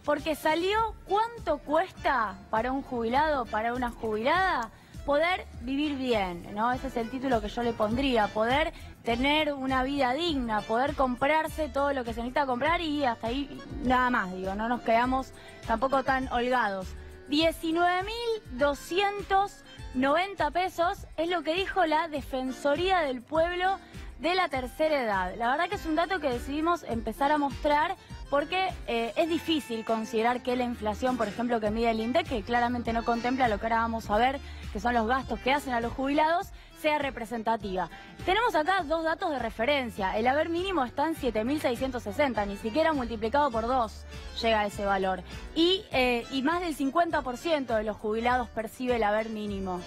porque salió cuánto cuesta para un jubilado, para una jubilada, poder vivir bien, ¿no? Ese es el título que yo le pondría, poder tener una vida digna, poder comprarse todo lo que se necesita comprar y hasta ahí nada más, digo, no nos quedamos tampoco tan holgados. 19.290 pesos es lo que dijo la Defensoría del Pueblo de la tercera edad. La verdad que es un dato que decidimos empezar a mostrar porque es difícil considerar que la inflación, por ejemplo, que mide el INDEC, que claramente no contempla lo que ahora vamos a ver, que son los gastos que hacen a los jubilados, sea representativa. Tenemos acá dos datos de referencia. El haber mínimo está en 7.660, ni siquiera multiplicado por 2 llega a ese valor. Y más del 50% de los jubilados percibe el haber mínimo.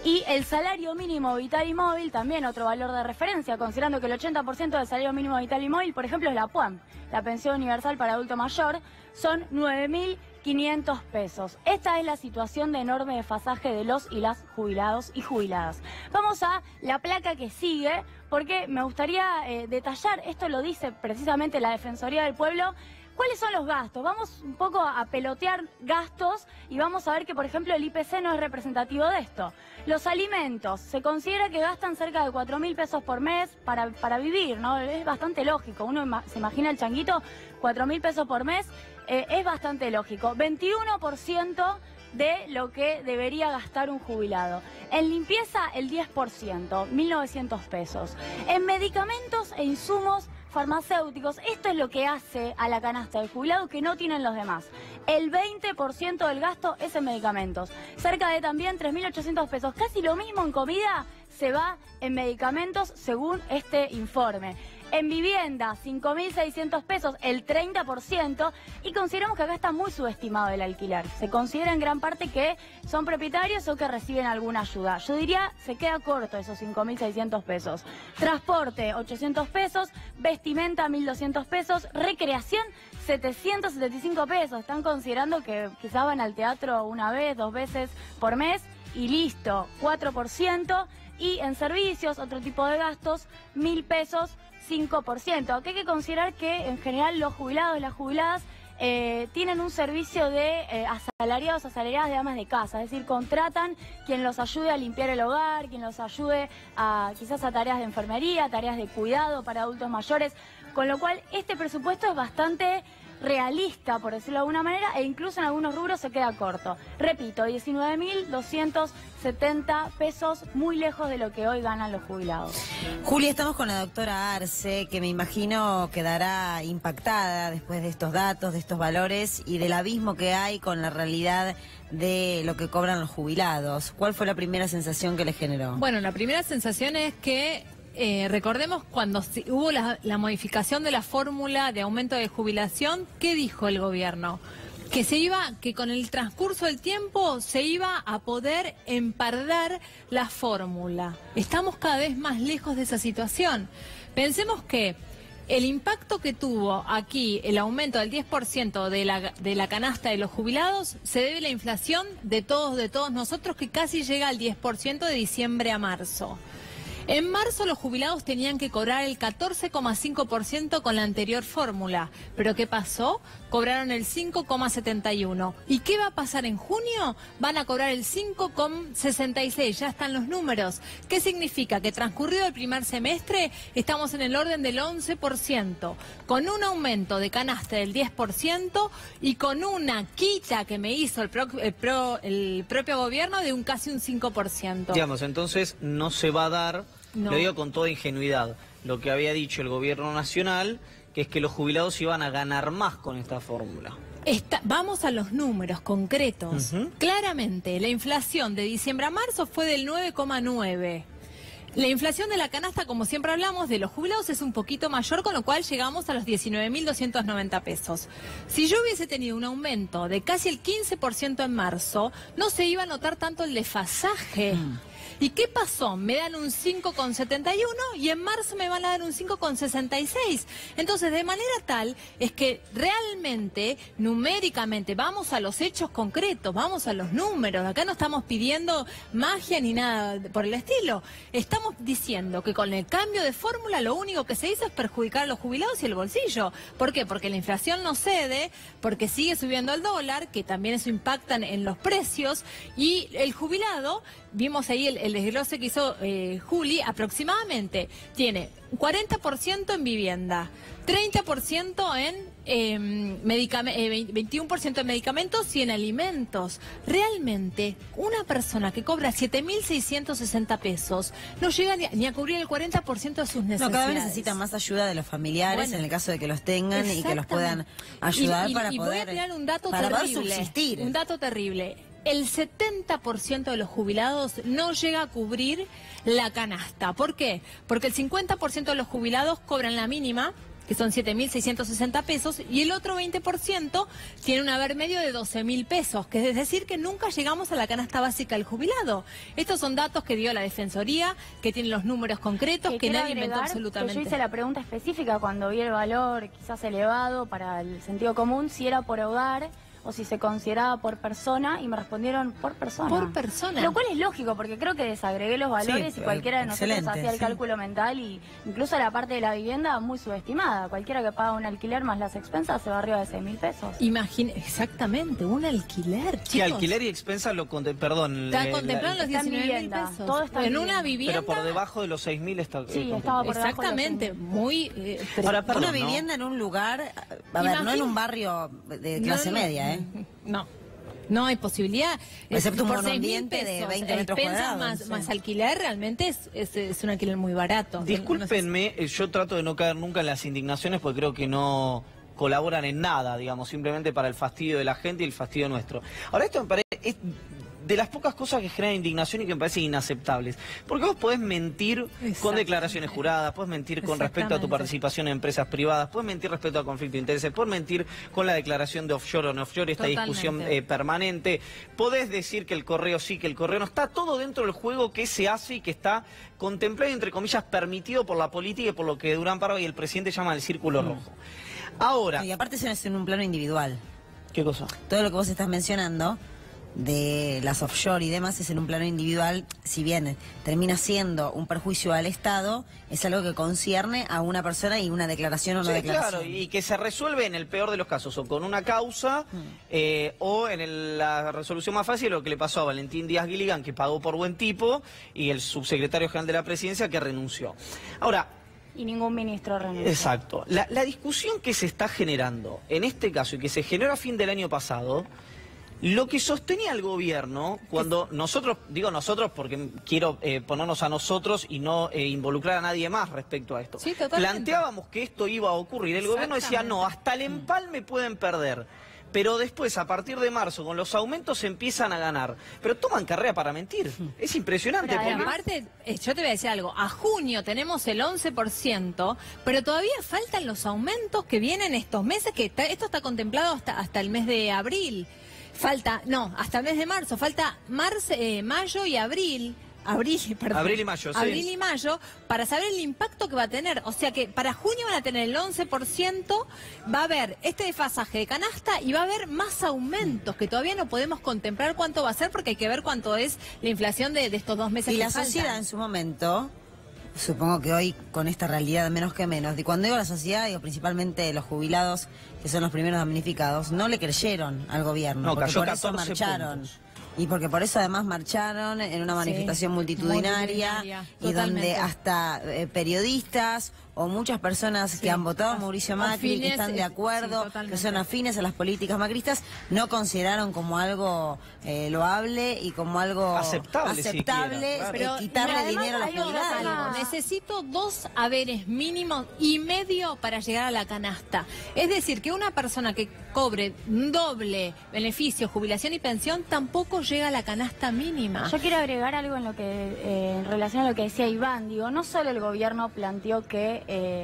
Y el salario mínimo vital y móvil, también otro valor de referencia, considerando que el 80% del salario mínimo vital y móvil, por ejemplo, es la PUAM, la pensión universal para adulto mayor, son 9.500 pesos. Esta es la situación de enorme desfasaje de los y las jubilados y jubiladas. Vamos a la placa que sigue, porque me gustaría detallar, esto lo dice precisamente la Defensoría del Pueblo. ¿Cuáles son los gastos? Vamos un poco a pelotear gastos y vamos a ver que, por ejemplo, el IPC no es representativo de esto. Los alimentos, se considera que gastan cerca de 4.000 pesos por mes para vivir, ¿no? Es bastante lógico. Uno se imagina el changuito, 4.000 pesos por mes, es bastante lógico. 21% de lo que debería gastar un jubilado. En limpieza, el 10%, 1.900 pesos. En medicamentos e insumos farmacéuticos, esto es lo que hace a la canasta del jubilado que no tienen los demás. El 20% del gasto es en medicamentos. Cerca de también 3.800 pesos. Casi lo mismo en comida se va en medicamentos según este informe. En vivienda, 5.600 pesos, el 30%, y consideramos que acá está muy subestimado el alquiler. Se considera en gran parte que son propietarios o que reciben alguna ayuda. Yo diría, se queda corto esos 5.600 pesos. Transporte, 800 pesos, vestimenta, 1.200 pesos, recreación, 775 pesos. Están considerando que quizás van al teatro una vez, 2 veces por mes, y listo, 4%. Y en servicios, otro tipo de gastos, 1.000 pesos, 5%. Aquí hay que considerar que en general los jubilados y las jubiladas tienen un servicio de asalariados, asalariadas de amas de casa, es decir, contratan quien los ayude a limpiar el hogar, quien los ayude quizás a tareas de enfermería, tareas de cuidado para adultos mayores, con lo cual este presupuesto es bastante realista, por decirlo de alguna manera, e incluso en algunos rubros se queda corto. Repito, 19.270 pesos, muy lejos de lo que hoy ganan los jubilados. Julia, estamos con la doctora Arce, que me imagino quedará impactada después de estos datos, de estos valores y del abismo que hay con la realidad de lo que cobran los jubilados. ¿Cuál fue la primera sensación que le generó? Bueno, la primera sensación es que recordemos cuando hubo la modificación de la fórmula de aumento de jubilación, ¿qué dijo el gobierno? Que con el transcurso del tiempo se iba a poder empardar la fórmula. Estamos cada vez más lejos de esa situación. Pensemos que el impacto que tuvo aquí el aumento del 10% de la canasta de los jubilados se debe a la inflación de todos nosotros, que casi llega al 10% de diciembre a marzo. En marzo los jubilados tenían que cobrar el 14,5% con la anterior fórmula. ¿Pero qué pasó? Cobraron el 5,71%. ¿Y qué va a pasar en junio? Van a cobrar el 5,66%. Ya están los números. ¿Qué significa? Que transcurrido el primer semestre estamos en el orden del 11%, con un aumento de canasta del 10% y con una quita que me hizo el propio gobierno de casi un 5%. Digamos, entonces no se va a dar... No. Lo digo con toda ingenuidad, lo que había dicho el gobierno nacional, que es que los jubilados iban a ganar más con esta fórmula. Vamos a los números concretos. Claramente, la inflación de diciembre a marzo fue del 9,9%. La inflación de la canasta, como siempre hablamos, de los jubilados es un poquito mayor, con lo cual llegamos a los 19.290 pesos. Si yo hubiese tenido un aumento de casi el 15% en marzo, no se iba a notar tanto el desfasaje. ¿Y qué pasó? Me dan un 5,71 y en marzo me van a dar un 5,66. Entonces, de manera tal es que realmente, numéricamente, vamos a los hechos concretos, vamos a los números. Acá no estamos pidiendo magia ni nada por el estilo. Estamos diciendo que con el cambio de fórmula lo único que se hizo es perjudicar a los jubilados y el bolsillo. ¿Por qué? Porque la inflación no cede, porque sigue subiendo el dólar, que también eso impacta en los precios, y el jubilado, vimos ahí el desglose que hizo Juli, aproximadamente tiene 40% en vivienda, 30% en 21% en medicamentos y en alimentos. Realmente, una persona que cobra 7.660 pesos no llega ni a cubrir el 40% de sus necesidades. No, cada vez necesita más ayuda de los familiares, Bueno, en el caso de que los tengan y que los puedan ayudar para poder, voy a tirar un dato para poder terrible, subsistir. un dato terrible. El 70% de los jubilados no llega a cubrir la canasta. ¿Por qué? Porque el 50% de los jubilados cobran la mínima, que son 7.660 pesos, y el otro 20% tiene un haber medio de 12.000 pesos, que es decir que nunca llegamos a la canasta básica del jubilado. Estos son datos que dio la Defensoría, que tienen los números concretos, que nadie inventó absolutamente. Que yo hice la pregunta específica cuando vi el valor quizás elevado para el sentido común, si era por hogar o si se consideraba por persona, y me respondieron por persona. Por persona. Lo cual es lógico, porque creo que desagregué los valores y cualquiera de nosotros hacía el cálculo mental, y incluso la parte de la vivienda muy subestimada. Cualquiera que paga un alquiler más las expensas se va arriba de 6.000 pesos. Exactamente, un alquiler, chicos. Sí, alquiler y expensas perdón. Está contemplado en los 19.000 pesos. Todo está en una vivienda. Pero por debajo de los 6.000 está. Sí, estaba por debajo. Exactamente, muy. Ahora, perdón, una vivienda en un lugar, a ver, no en un barrio de clase media, ¿eh? No hay posibilidad. Excepto un por monoambiente 6.000 de pesos, 20 metros expensas cuadrados. más alquiler, realmente es un alquiler muy barato. Discúlpenme, yo trato de no caer nunca en las indignaciones porque creo que no colaboran en nada, digamos, simplemente para el fastidio de la gente y el fastidio nuestro. Ahora, esto me parece es de las pocas cosas que generan indignación y que me parecen inaceptables. Porque vos podés mentir con declaraciones juradas, podés mentir con respecto a tu participación en empresas privadas, podés mentir respecto al conflicto de intereses, podés mentir con la declaración de offshore o no offshore, esta discusión permanente, podés decir que el correo sí, que el correo no, está todo dentro del juego que se hace y que está contemplado y, entre comillas, permitido por la política y por lo que Durán Barba y el presidente llaman el círculo rojo. Ahora... Y aparte eso es en un plano individual. ¿Qué cosa? Todo lo que vos estás mencionando de las offshore y demás es en un plano individual, si bien termina siendo un perjuicio al Estado, es algo que concierne a una persona y una declaración o no declaración. Claro, y que se resuelve en el peor de los casos, o con una causa, o en la resolución más fácil, lo que le pasó a Valentín Díaz Gilligan, que pagó por buen tipo, y el subsecretario general de la Presidencia, que renunció. Ahora... Y ningún ministro renunció. Exacto. La discusión que se está generando en este caso y que se generó a fin del año pasado... Lo que sostenía el gobierno, cuando nosotros, digo nosotros porque quiero ponernos a nosotros y no involucrar a nadie más respecto a esto, planteábamos que esto iba a ocurrir, el gobierno decía no, hasta el empalme pueden perder, pero después a partir de marzo con los aumentos empiezan a ganar, pero toman carrera para mentir, es impresionante. Pero aparte, yo te voy a decir algo, a junio tenemos el 11%, pero todavía faltan los aumentos que vienen estos meses, que esto está contemplado hasta el mes de abril. Hasta el mes de marzo, falta mayo y abril. Abril y mayo, sí. Abril y mayo, para saber el impacto que va a tener. O sea que para junio van a tener el 11%, va a haber este desfasaje de canasta y va a haber más aumentos, que todavía no podemos contemplar cuánto va a ser, porque hay que ver cuánto es la inflación de estos 2 meses. Y la sociedad en su momento... Supongo que hoy, con esta realidad menos que menos, y cuando digo la sociedad, digo principalmente los jubilados, que son los primeros damnificados, no le creyeron al gobierno, no, porque cayó por eso marcharon. Puntos. Y porque por eso además marcharon en una manifestación multitudinaria y donde hasta periodistas o muchas personas que han votado a Mauricio Macri, que están de acuerdo, que son afines a las políticas macristas, no consideraron como algo loable y como algo aceptable pero quitarle dinero a los jubilados. Necesito 2 haberes mínimos y medio para llegar a la canasta. Es decir, que una persona que cobre un doble beneficio, jubilación y pensión, tampoco llega a la canasta mínima. Yo quiero agregar algo en relación a lo que decía Iván. Digo, no solo el gobierno planteó que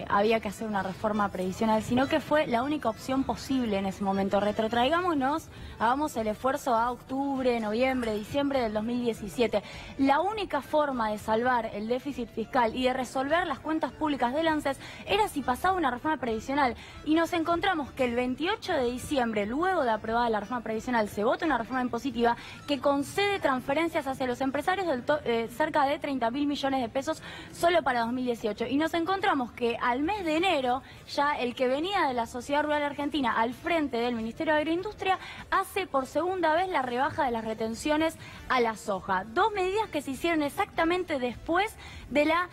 había que hacer una reforma previsional, sino que fue la única opción posible en ese momento. Retrotraigámonos, hagamos el esfuerzo a octubre, noviembre, diciembre del 2017. La única forma de salvar el déficit fiscal y de resolver las cuentas públicas del ANSES era si pasaba una reforma previsional. Y nos encontramos que el 28 de diciembre, luego de aprobada la reforma previsional, se vota una reforma impositiva que concede transferencias hacia los empresarios de cerca de 30.000 millones de pesos solo para 2018. Y nos encontramos que al mes de enero, ya el que venía de la Sociedad Rural Argentina al frente del Ministerio de Agroindustria hace por segunda vez la rebaja de las retenciones a la soja. Dos medidas que se hicieron exactamente después de la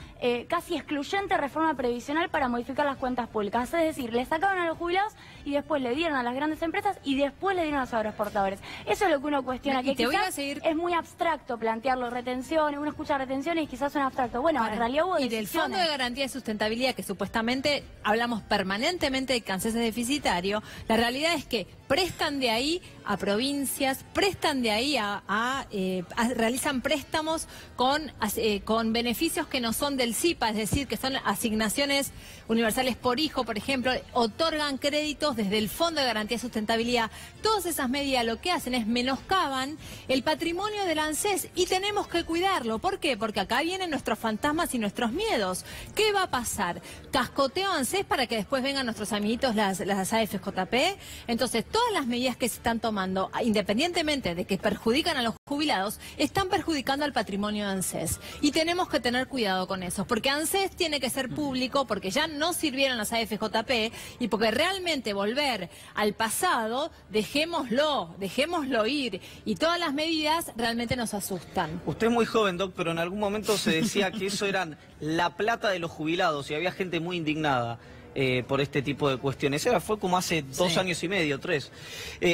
casi excluyente reforma previsional para modificar las cuentas públicas. Es decir, le sacaban a los jubilados y después le dieron a las grandes empresas y después le dieron a los agroexportadores. Eso es lo que uno cuestiona, que quizás es muy abstracto plantearlo, retenciones, uno escucha retenciones y quizás son abstracto. Bueno, en realidad hubo decisiones. Y del Fondo de Garantía de Sustentabilidad, que supuestamente hablamos permanentemente de que ANSES es deficitario, la realidad es que prestan de ahí a provincias, prestan de ahí realizan préstamos con beneficios que no son del CIPA, es decir, que son asignaciones universales por hijo, por ejemplo, otorgan créditos desde el Fondo de Garantía de Sustentabilidad. Todas esas medidas lo que hacen es menoscaban el patrimonio del ANSES y tenemos que cuidarlo. ¿Por qué? Porque acá vienen nuestros fantasmas y nuestros miedos. ¿Qué va a pasar? ¿Cascoteo ANSES para que después vengan nuestros amiguitos las AFJP? Entonces, todas las medidas que se están tomando, independientemente de que perjudican a los jubilados, están perjudicando al patrimonio de ANSES. Y tenemos que tener cuidado con eso, porque ANSES tiene que ser público, porque ya no sirvieron las AFJP y porque realmente volver al pasado, dejémoslo ir. Y todas las medidas realmente nos asustan. Usted es muy joven, Doc, pero en algún momento se decía que eso eran la plata de los jubilados y había gente muy indignada por este tipo de cuestiones. Fue como hace 2 años y medio, 3.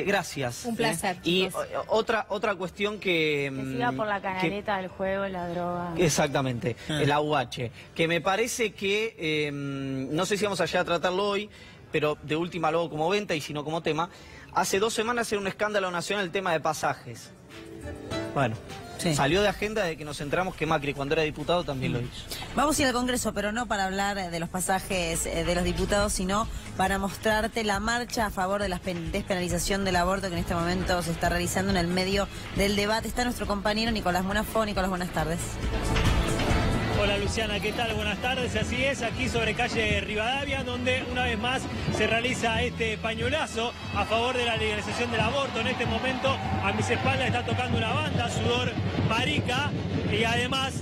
Gracias. Un placer. Y otra cuestión que se iba por la canaleta del juego, la droga. Exactamente, el AUH. Que me parece que, no sé si vamos allá a tratarlo hoy, pero de última luego como venta y si no como tema. Hace 2 semanas era un escándalo nacional el tema de pasajes. Bueno. Sí. Salió de agenda de que nos enteramos que Macri cuando era diputado también lo hizo. Vamos a ir al Congreso, pero no para hablar de los pasajes de los diputados, sino para mostrarte la marcha a favor de la despenalización del aborto que en este momento se está realizando en el medio del debate. Está nuestro compañero Nicolás Munafó. Nicolás, buenas tardes. Hola Luciana, ¿qué tal? Buenas tardes, así es, aquí sobre calle Rivadavia, donde una vez más se realiza este pañuelazo a favor de la legalización del aborto. En este momento a mis espaldas está tocando una banda, Sudor Marica, y además